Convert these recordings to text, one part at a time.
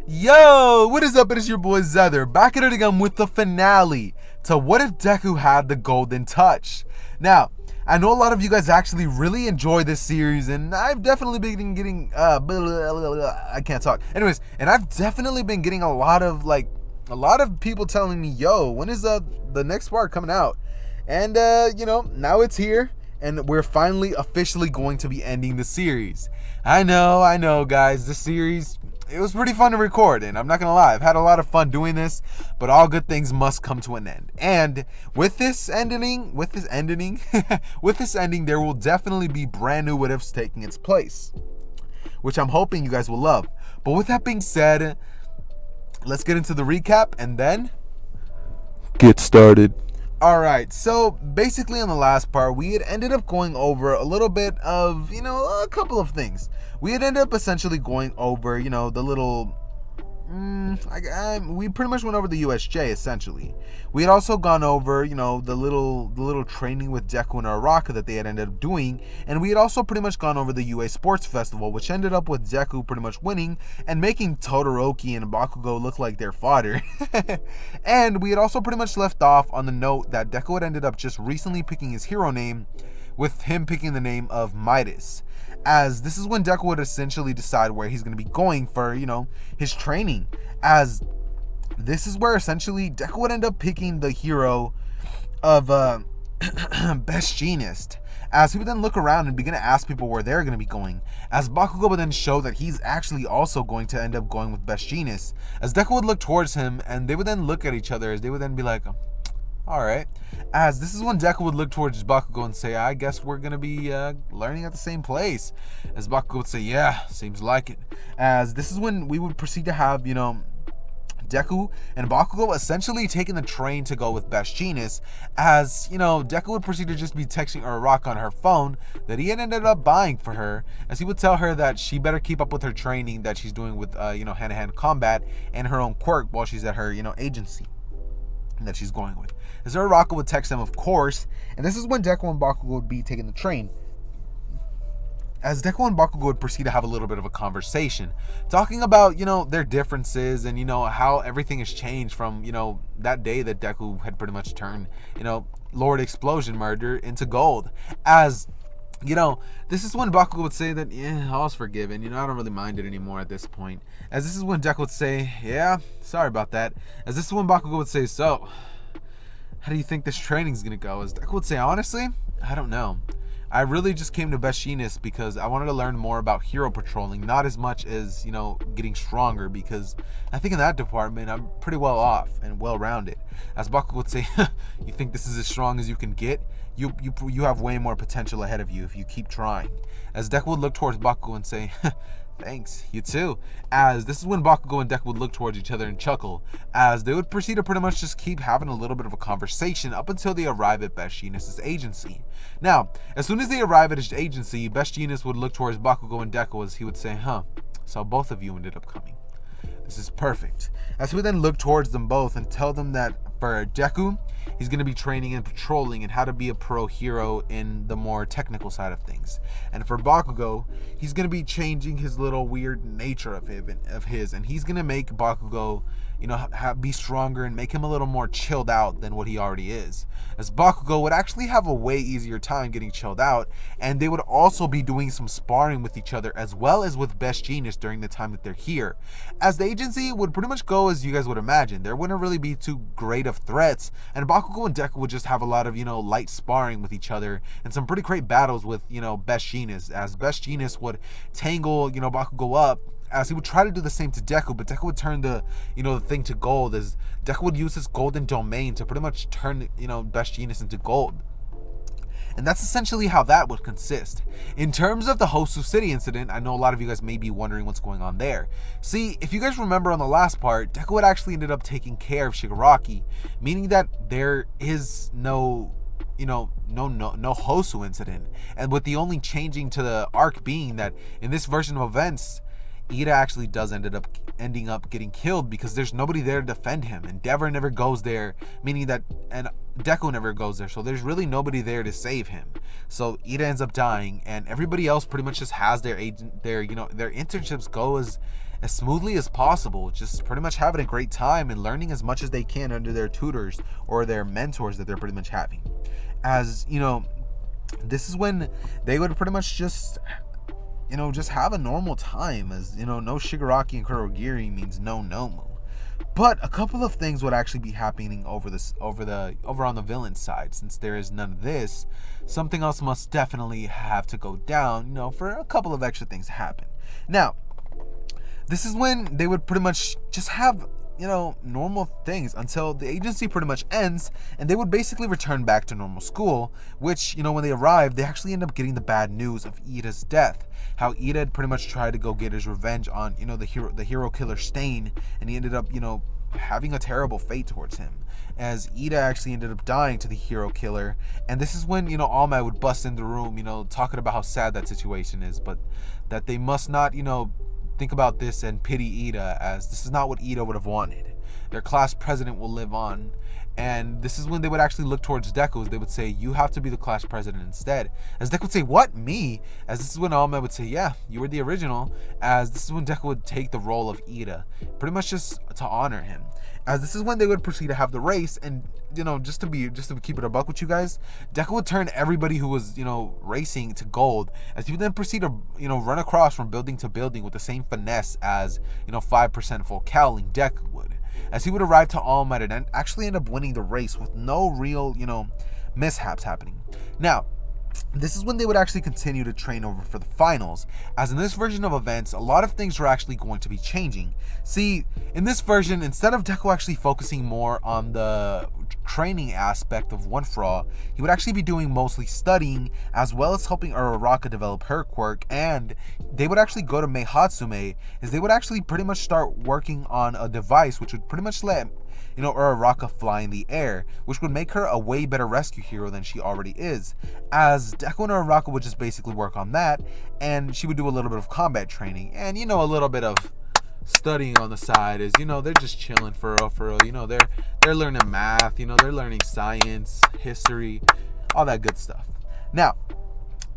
Yo, what is up? It is your boy Zether, back at it again with the finale to What If Deku Had the Golden Touch. Now, I know a lot of you guys actually really enjoy this series, and I've definitely been getting I can't talk. Anyways, and I've definitely been getting a lot of people telling me, yo, when is the next part coming out? And now it's here, and we're finally officially going to be ending the series. I know, guys, this series, it was pretty fun to record, and I'm not gonna lie, I've had a lot of fun doing this, but all good things must come to an end. And with this ending, there will definitely be brand new what ifs taking its place, which I'm hoping you guys will love. But with that being said, let's get into the recap and then get started. Alright, so basically on the last part, we had ended up going over a little bit of, a couple of things. We had ended up essentially going over, the little... we pretty much went over the USJ, essentially. We had also gone over, the little training with Deku and Araka that they had ended up doing. And we had also pretty much gone over the UA Sports Festival, which ended up with Deku pretty much winning and making Todoroki and Bakugo look like their fodder. And we had also pretty much left off on the note that Deku had ended up just recently picking his hero name, with him picking the name of Midas, as this is when Deku would essentially decide where he's going to be going for, his training, as this is where essentially Deku would end up picking the hero of Best Jeanist, as he would then look around and begin to ask people where they're going to be going, as Bakugo would then show that he's actually also going to end up going with Best Jeanist, as Deku would look towards him, and they would then look at each other, as they would then be like, alright, as this is when Deku would look towards Bakugo and say, I guess we're going to be learning at the same place. As Bakugo would say, yeah, seems like it. As this is when we would proceed to have, Deku and Bakugo essentially taking the train to go with Best Jeanist, as, Deku would proceed to just be texting Araka on her phone that he had ended up buying for her, as he would tell her that she better keep up with her training that she's doing with, hand-to-hand combat and her own quirk while she's at her, agency that she's going with. As Araka would text them, of course, and this is when Deku and Bakugo would be taking the train. As Deku and Bakugo would proceed to have a little bit of a conversation, talking about, their differences and, how everything has changed from, that day that Deku had pretty much turned, Lord Explosion Murder into gold. As, this is when Bakugo would say that, yeah, I was forgiven, I don't really mind it anymore at this point. As this is when Deku would say, yeah, sorry about that. As this is when Bakugo would say, so, how do you think this training's gonna go? As Deku would say, honestly, I don't know. I really just came to Best Jeanist because I wanted to learn more about hero patrolling, not as much as, getting stronger, because I think in that department I'm pretty well off and well-rounded. As Bakugo would say, you think this is as strong as you can get? You have way more potential ahead of you if you keep trying. As Deku would look towards Bakugo and say, thanks, you too. As this is when Bakugo and Deku would look towards each other and chuckle, as they would proceed to pretty much just keep having a little bit of a conversation up until they arrive at Best Jeanist's agency. Now, as soon as they arrive at his agency, Best Jeanist would look towards Bakugo and Deku as he would say, so both of you ended up coming. This is perfect. As he would then look towards them both and tell them that for Deku, he's going to be training and patrolling and how to be a pro hero in the more technical side of things. And for Bakugo, he's going to be changing his little weird nature of his, and he's going to make Bakugo, be stronger and make him a little more chilled out than what he already is. As Bakugo would actually have a way easier time getting chilled out, and they would also be doing some sparring with each other as well as with Best Jeanist during the time that they're here. As the agency would pretty much go as you guys would imagine. There wouldn't really be too great of threats, and Bakugo and Deku would just have a lot of, light sparring with each other and some pretty great battles with, Best Jeanist, as Best Jeanist would tangle, Bakugo up, as he would try to do the same to Deku, but Deku would turn the thing to gold, as Deku would use his golden domain to pretty much turn, Best Jeanist into gold. And that's essentially how that would consist. In terms of the Hosu City incident, I know a lot of you guys may be wondering what's going on there. See, if you guys remember on the last part, Deku had actually ended up taking care of Shigaraki, meaning that there is no Hosu incident. And with the only changing to the arc being that in this version of events, Ida actually does ending up getting killed because there's nobody there to defend him. Endeavor never goes there, meaning that, and Deku never goes there, so there's really nobody there to save him. So Ida ends up dying, and everybody else pretty much just has their internships go as as smoothly as possible, just pretty much having a great time and learning as much as they can under their tutors or their mentors that they're pretty much having. As this is when they would pretty much just just have a normal time, as no Shigaraki and Kurogiri means no Nomu. But a couple of things would actually be happening over on the villain side. Since there is none of this, something else must definitely have to go down, for a couple of extra things to happen. Now, this is when they would pretty much just have normal things until the agency pretty much ends, and they would basically return back to normal school, which, when they arrived, they actually end up getting the bad news of Ida's death. How Ida had pretty much tried to go get his revenge on, the hero killer Stain, and he ended up, having a terrible fate towards him, as Ida actually ended up dying to the hero killer. And this is when, All Might would bust in the room, talking about how sad that situation is, but that they must not, think about this and pity Ida, as this is not what Ida would have wanted. Their class president will live on. And this is when they would actually look towards Deku, as they would say, you have to be the class president instead. As Deku would say, what, me? As this is when All Might would say, yeah, you were the original. As this is when Deku would take the role of Ida, pretty much just to honor him. As this is when they would proceed to have the race, and just to keep it a buck with you guys, Deku would turn everybody who was racing to gold, as he would then proceed to run across from building to building with the same finesse as 5% full cowling Deku would, as he would arrive to All Might and actually end up winning the race with no real mishaps happening. Now, this is when they would actually continue to train over for the finals, as in this version of events, a lot of things are actually going to be changing. See, in this version, instead of Deku actually focusing more on the training aspect of One For All, he would actually be doing mostly studying, as well as helping Uraraka develop her quirk, and they would actually go to Meihatsume, as they would actually pretty much start working on a device which would pretty much let Uraraka fly in the air, which would make her a way better rescue hero than she already is, as Deku and Uraraka would just basically work on that, and she would do a little bit of combat training, and a little bit of studying on the side, is they're just chilling for real, they're learning math, they're learning science, history, all that good stuff. Now,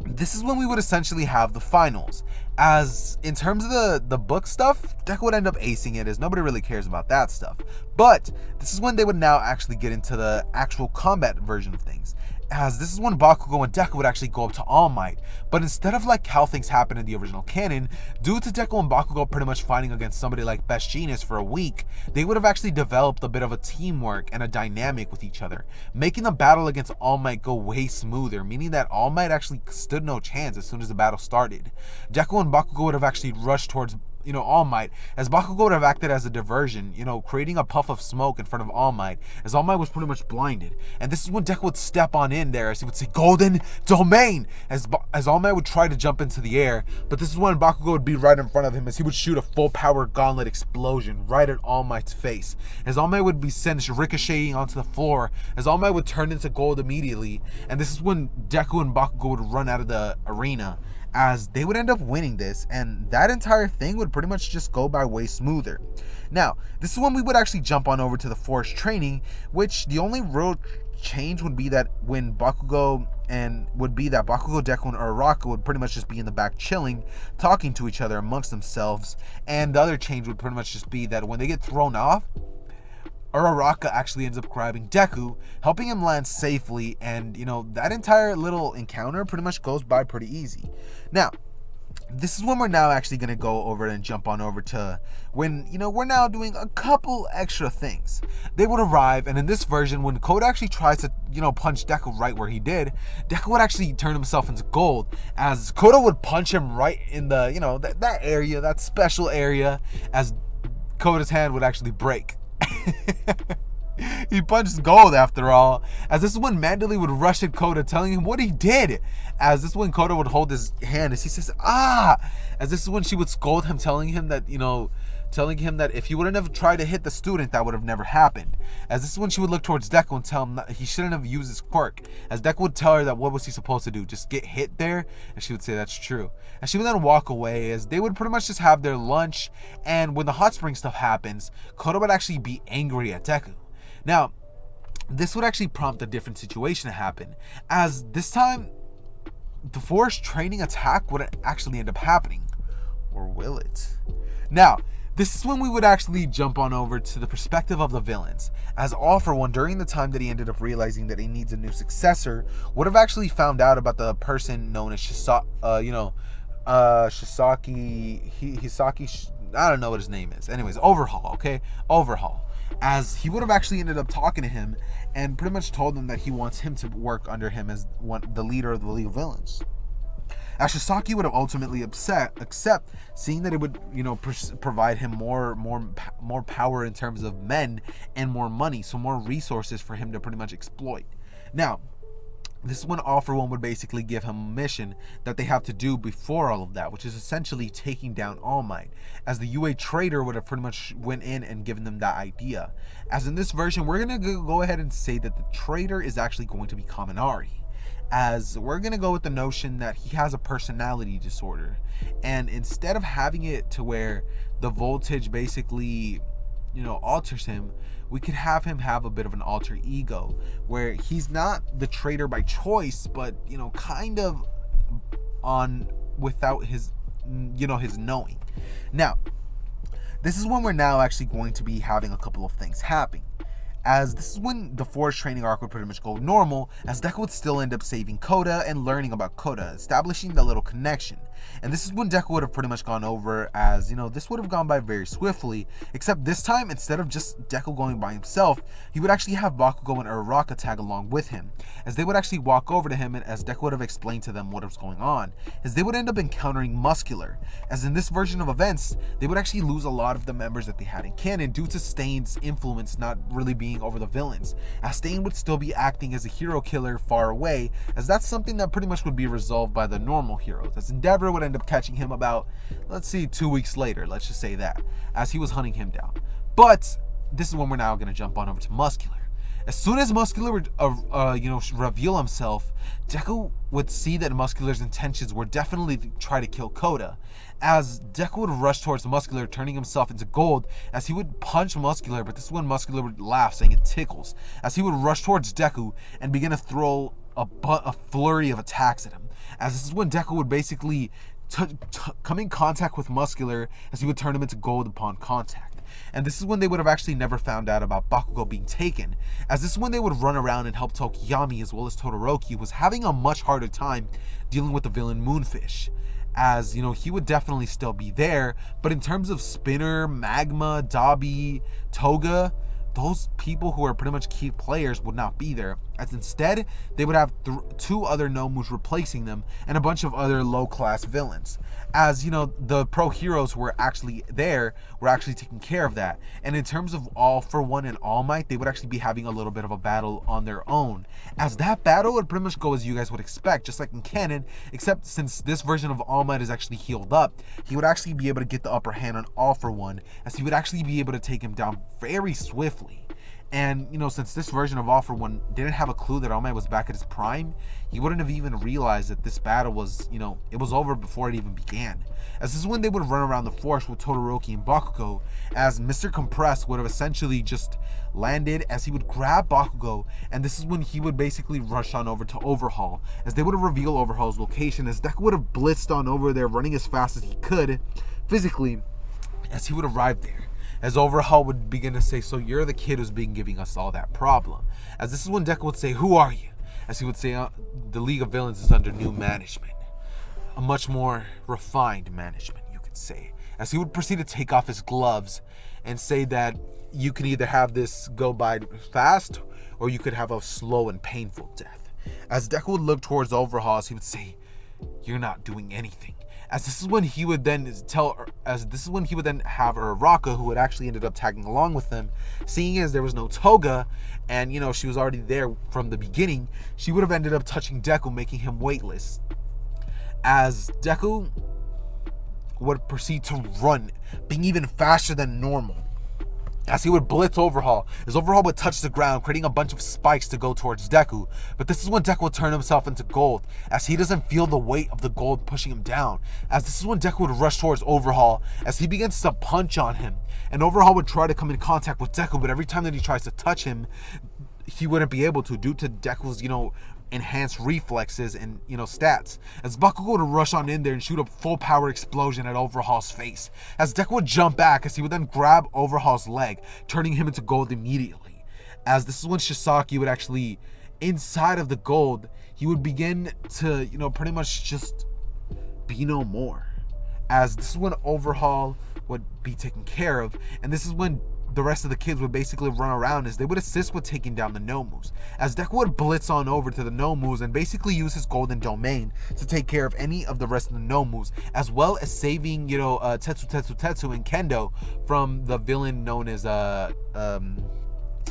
this is when we would essentially have the finals, as in terms of the book stuff, Deku would end up acing it, as nobody really cares about that stuff. But this is when they would now actually get into the actual combat version of things, as this is when Bakugo and Deku would actually go up to All Might. But instead of like how things happened in the original canon, due to Deku and Bakugo pretty much fighting against somebody like Best Genius for a week, they would have actually developed a bit of a teamwork and a dynamic with each other, making the battle against All Might go way smoother, meaning that All Might actually stood no chance as soon as the battle started. Deku and Bakugo would have actually rushed towards All Might, as Bakugo would have acted as a diversion, creating a puff of smoke in front of All Might, as All Might was pretty much blinded. And this is when Deku would step on in there, as he would say, Golden Domain, as All Might would try to jump into the air, but this is when Bakugo would be right in front of him, as he would shoot a full power gauntlet explosion right at All Might's face, as All Might would be sent ricocheting onto the floor, as All Might would turn into gold immediately. And this is when Deku and Bakugo would run out of the arena, as they would end up winning this, and that entire thing would pretty much just go by way smoother. Now, this is when we would actually jump on over to the forest training, which the only real change would be that Bakugo, Deku, and Uraraka would pretty much just be in the back chilling, talking to each other amongst themselves, and the other change would pretty much just be that when they get thrown off, Uraraka actually ends up grabbing Deku, helping him land safely, and that entire little encounter pretty much goes by pretty easy. Now, this is when we're now actually going to go over and jump on over to when, we're now doing a couple extra things. They would arrive, and in this version, when Koda actually tries to, punch Deku right where he did, Deku would actually turn himself into gold, as Koda would punch him right in the, that area, that special area, as Koda's hand would actually break. He punched gold after all, as this is when Mandalay would rush at Koda, telling him what he did, as this is when Koda would hold his hand as he says, as this is when she would scold him, telling him that if he wouldn't have tried to hit the student, that would have never happened, as this is when she would look towards Deku and tell him that he shouldn't have used his quirk, as Deku would tell her that what was he supposed to do, just get hit there, and she would say that's true, and she would then walk away, as they would pretty much just have their lunch. And when the hot spring stuff happens, Koda would actually be angry at Deku. Now, this would actually prompt a different situation to happen, as this time the forest training attack would actually end up happening. Or will it? Now, This is when we would actually jump on over to the perspective of the villains, as All For One, during the time that he ended up realizing that he needs a new successor, would have actually found out about the person known as Hisaki, I don't know what his name is. Anyways, Overhaul, okay? Overhaul. As he would have actually ended up talking to him and pretty much told him that he wants him to work under him as the leader of the League of Villains. As Shisaki would have ultimately accept, seeing that it would, provide him more power in terms of men and more money, so more resources for him to pretty much exploit. Now, this is when All For One would basically give him a mission that they have to do before all of that, which is essentially taking down All Might, as the UA trader would have pretty much went in and given them that idea. As in this version, we're going to go ahead and say that the trader is actually going to be Kaminari, as we're going to go with the notion that he has a personality disorder, and instead of having it to where the voltage basically alters him, we could have him have a bit of an alter ego where he's not the traitor by choice, but kind of on without his his knowing. Now, this is when we're now actually going to be having a couple of things happen, as this is when the Forge training arc would pretty much go normal, as Deku would still end up saving Koda and learning about Koda, establishing the little connection. And this is when Deku would have pretty much gone over, as this would have gone by very swiftly, except this time, instead of just Deku going by himself, he would actually have Bakugo and Uraraka tag along with him, as they would actually walk over to him, and as Deku would have explained to them what was going on, as they would end up encountering Muscular, as in this version of events, they would actually lose a lot of the members that they had in canon due to Stain's influence not really being over the villains, as Stain would still be acting as a hero killer far away, as that's something that pretty much would be resolved by the normal heroes, as Endeavor would end up catching him about, 2 weeks later, let's just say that, as he was hunting him down. But this is when we're now going to jump on over to Muscular. As soon as Muscular would reveal himself, Deku would see that Muscular's intentions were definitely to try to kill Koda, as Deku would rush towards Muscular, turning himself into gold, as he would punch Muscular, but this is when Muscular would laugh, saying it tickles, as he would rush towards Deku and begin to throw a flurry of attacks at him, as this is when Deku would basically come in contact with Muscular, as he would turn him into gold upon contact. And this is when they would have actually never found out about Bakugo being taken, as this is when they would run around and help Tokiyami, as well as Todoroki was having a much harder time dealing with the villain Moonfish, as he would definitely still be there, but in terms of Spinner, Magma, Dabi, Toga, those people who are pretty much key players would not be there, as instead they would have 2 other Nomus replacing them and a bunch of other low-class villains, as the pro heroes who were actually there were actually taking care of that. And in terms of All For One and All Might, they would actually be having a little bit of a battle on their own, as that battle would pretty much go as you guys would expect, just like in canon, except since this version of All Might is actually healed up, he would actually be able to get the upper hand on All For One, as he would actually be able to take him down very swiftly. And since this version of All For One didn't have a clue that All Might was back at his prime, he wouldn't have even realized that this battle was, it was over before it even began. As this is when they would run around the forest with Todoroki and Bakugo, as Mr. Compress would have essentially just landed, as he would grab Bakugo, and this is when he would basically rush on over to Overhaul, as they would have revealed Overhaul's location, as Deku would have blitzed on over there, running as fast as he could, physically, as he would arrive there. As Overhaul would begin to say, "So you're the kid who's been giving us all that problem." As this is when Deku would say, "Who are you?" As he would say, "The League of Villains is under new management. A much more refined management, you could say." As he would proceed to take off his gloves and say that you can either have this go by fast or you could have a slow and painful death. As Deku would look towards Overhaul, he would say, "You're not doing anything." As this is when he would then have Uraraka, who would actually ended up tagging along with them, seeing as there was no Toga, and she was already there from the beginning, she would have ended up touching Deku, making him weightless. As Deku would proceed to run, being even faster than normal, as he would blitz Overhaul, as Overhaul would touch the ground, creating a bunch of spikes to go towards Deku. But this is when Deku would turn himself into gold, as he doesn't feel the weight of the gold pushing him down. As this is when Deku would rush towards Overhaul, as he begins to punch on him. And Overhaul would try to come in contact with Deku, but every time that he tries to touch him, he wouldn't be able to, due to Deku's, enhanced reflexes and stats, as Bakugo would rush on in there and shoot a full power explosion at Overhaul's face, as Deku would jump back, as he would then grab Overhaul's leg, turning him into gold immediately. As this is when Shisaki would actually, inside of the gold, he would begin to pretty much just be no more, as this is when Overhaul would be taken care of, and this is when the rest of the kids would basically run around, as they would assist with taking down the Nomus, as Deku would blitz on over to the Nomus and basically use his golden domain to take care of any of the rest of the Nomus, as well as saving Tetsu and Kendo from the villain known as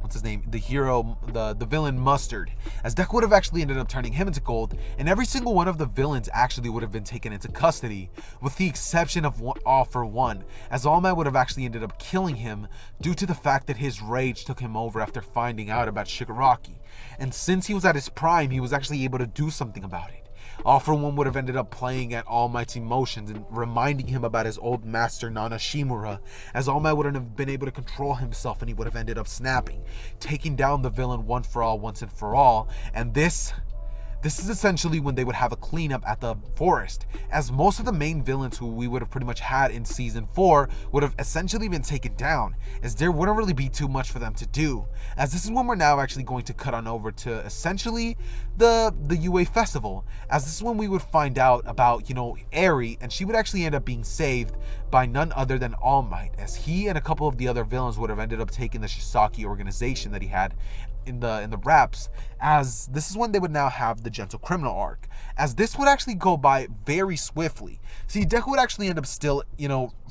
what's his name? The hero, the villain Mustard, as Deku would have actually ended up turning him into gold, and every single one of the villains actually would have been taken into custody, with the exception of All For One, as All Might would have actually ended up killing him due to the fact that his rage took him over after finding out about Shigaraki, and since he was at his prime, he was actually able to do something about it. All For One would have ended up playing at All Might's emotions and reminding him about his old master Nana Shimura, as All Might wouldn't have been able to control himself and he would have ended up snapping, taking down the villain once and for all, and this is essentially when they would have a cleanup at the forest, as most of the main villains who we would have pretty much had in Season 4 would have essentially been taken down, as there wouldn't really be too much for them to do, as this is when we're now actually going to cut on over to essentially the UA Festival, as this is when we would find out about, Eri, and she would actually end up being saved by none other than All Might, as he and a couple of the other villains would have ended up taking the Shisaki organization that he had in the raps, as this is when they would now have the Gentle Criminal arc, as this would actually go by very swiftly. See, Deku would actually end up still,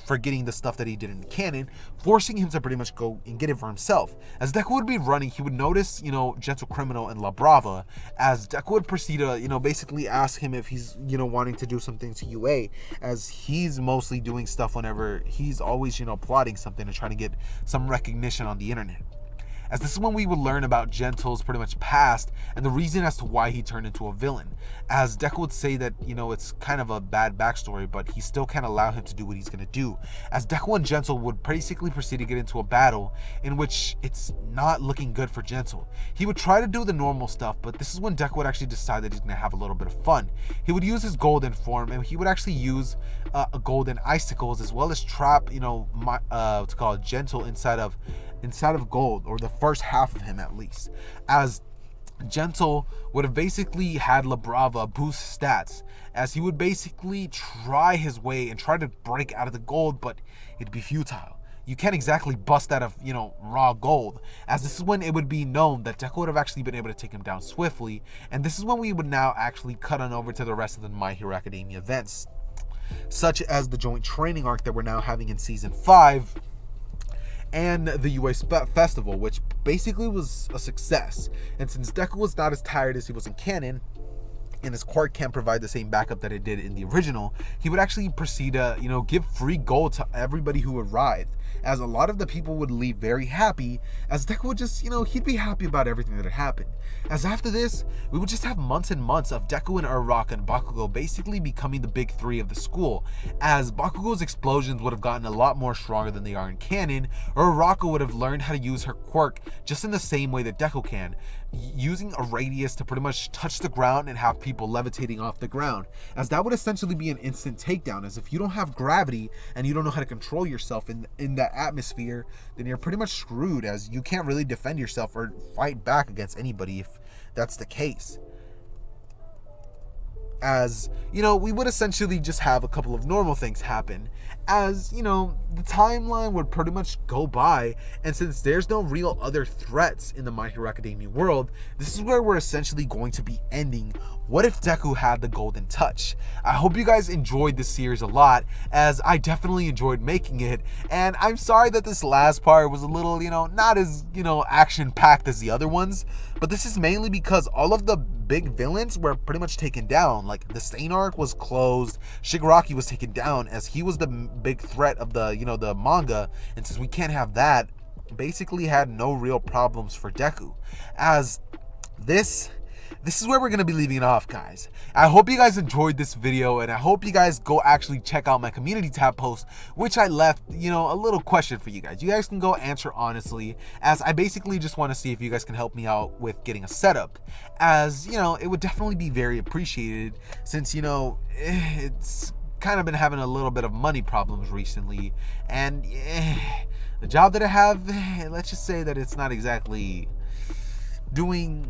forgetting the stuff that he did in the canon, forcing him to pretty much go and get it for himself. As Deku would be running, he would notice, Gentle Criminal and La Brava, as Deku would proceed to, basically ask him if he's, wanting to do something to UA, as he's mostly doing stuff whenever he's always, plotting something and trying to get some recognition on the internet. As this is when we would learn about Gentle's pretty much past and the reason as to why he turned into a villain. As Deku would say that, it's kind of a bad backstory, but he still can't allow him to do what he's going to do. As Deku and Gentle would basically proceed to get into a battle in which it's not looking good for Gentle. He would try to do the normal stuff, but this is when Deku would actually decide that he's going to have a little bit of fun. He would use his golden form, and he would actually use golden icicles, as well as trap, Gentle inside of gold, or the first half of him at least, as Gentle would have basically had La Brava boost stats, as he would basically try his way and try to break out of the gold, but it'd be futile. You can't exactly bust out of, raw gold, as this is when it would be known that Deku would have actually been able to take him down swiftly, and this is when we would now actually cut on over to the rest of the My Hero Academia events, such as the joint training arc that we're now having in Season 5, and the UA Festival, which basically was a success. And since Deku was not as tired as he was in canon, and his quirk can't provide the same backup that it did in the original, he would actually proceed to, give free gold to everybody who arrived, as a lot of the people would leave very happy, as Deku would just, he'd be happy about everything that had happened. As after this, we would just have months and months of Deku and Uraraka and Bakugo basically becoming the big three of the school, as Bakugo's explosions would have gotten a lot more stronger than they are in canon, or Uraraka would have learned how to use her quirk just in the same way that Deku can, using a radius to pretty much touch the ground and have people levitating off the ground, as that would essentially be an instant takedown, as if you don't have gravity and you don't know how to control yourself in that atmosphere, then you're pretty much screwed, as you can't really defend yourself or fight back against anybody if that's the case. As, we would essentially just have a couple of normal things happen, as, the timeline would pretty much go by, and since there's no real other threats in the My Hero Academia world, this is where we're essentially going to be ending What If Deku Had the Golden Touch. I hope you guys enjoyed this series a lot, as I definitely enjoyed making it, and I'm sorry that this last part was a little, not as, action-packed as the other ones, but this is mainly because all of the big villains were pretty much taken down. Like, the Stain arc was closed, Shigaraki was taken down, as he was the big threat of the, the manga, and since we can't have that, basically had no real problems for Deku, as this this is where we're going to be leaving it off, guys. I hope you guys enjoyed this video, and I hope you guys go actually check out my community tab post, which I left, a little question for you guys. You guys can go answer honestly, as I basically just want to see if you guys can help me out with getting a setup, as, it would definitely be very appreciated, since, it's kind of been having a little bit of money problems recently, and the job that I have, let's just say that it's not exactly doing,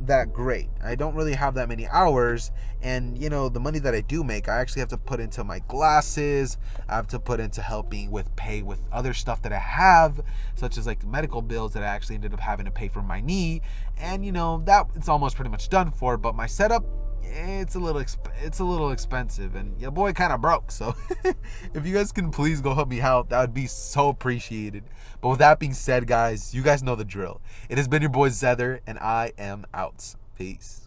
that great. I don't really have that many hours, and, the money that I do make, I actually have to put into my glasses. I have to put into helping with pay with other stuff that I have, such as like medical bills that I actually ended up having to pay for my knee, and, that it's almost pretty much done for, but my setup, it's a little expensive, and your boy kind of broke. So if you guys can please go help me out, that would be so appreciated. But with that being said, guys, you guys know the drill. It has been your boy Zether, and I am out. Peace.